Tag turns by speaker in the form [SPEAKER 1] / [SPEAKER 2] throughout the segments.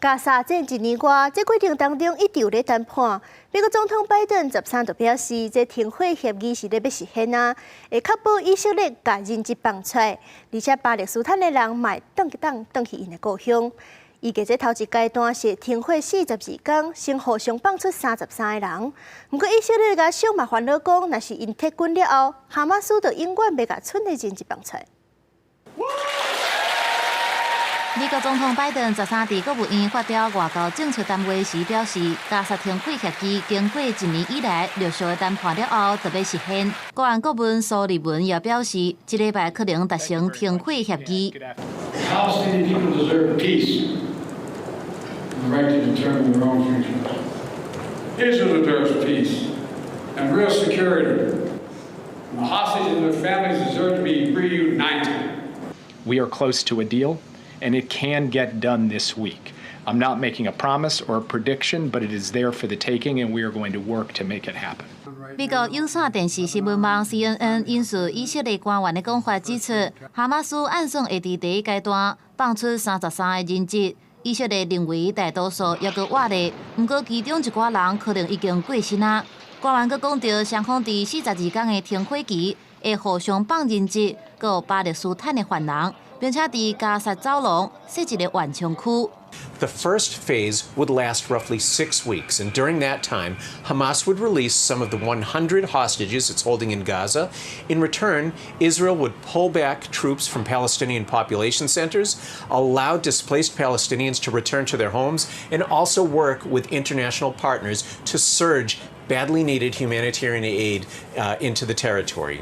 [SPEAKER 1] 加沙战1年外，这过程当中一直有咧谈判。美国总统拜登13就表示，这停火协议是咧要实现啊，会确保以色列把人质放出来，而且巴勒斯坦的人嘛回去因的故乡。预计这头一阶段是停火42天，先互相放出33个人。不过以色列甲小马烦恼讲，若是因撤军了后，哈马斯就永远袂甲剩的人质放出来。
[SPEAKER 2] 美国总统拜登13伫国务院发表外交政策谈话时表示，加沙停火协议经过1年以来陆续谈判了后，就要实现。国安顾问苏利文也表示，这礼拜可能达成停火协议。
[SPEAKER 3] Palestinian people deserve peace and the right to determine their own future. Israel deserves peace and real security. And the hostages and their families deserve to be reunited.
[SPEAKER 4] We are close to a deal, and it can get done this week. I'm not making a promise or a prediction, but it is there for the taking, and we are going to work to make it happen.
[SPEAKER 2] 美国有线电视新闻网 CNN 引述以色列官员的讲法指出，哈马斯按算会伫第一阶段放出33个人质。以色列认为大多数还佫活咧，不过其中一寡人可能已经过身啊。官员佫讲到，双方伫42天的停火期会互相放人质，佫有巴勒斯坦的犯人，并且伫加沙走廊设一个缓冲区。
[SPEAKER 5] The first phase would last roughly 6 weeks, and during that time, Hamas would release some of the 100 hostages it's holding in Gaza. In return, Israel would pull back troops from Palestinian population centers, allow displaced Palestinians to return to their homes, and also work with international partners to surge badly needed humanitarian aid into the territory.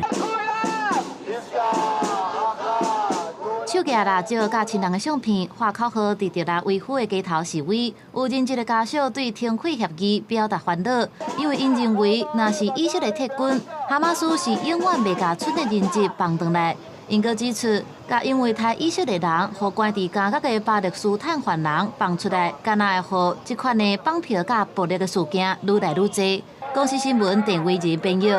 [SPEAKER 5] 手举蜡烛甲亲人的相片画口号，伫着来维护的街头示威。有人质的家属对停火协议表达烦恼，因为因认为，若是以色列撤军，哈马斯是永远袂甲剩的人质放回来。因阁指出，甲因为太以色列人互关伫监狱的巴勒斯坦犯人放出来，敢若会互即款的绑票甲暴力的事件愈来愈多。公司新闻电话人编译。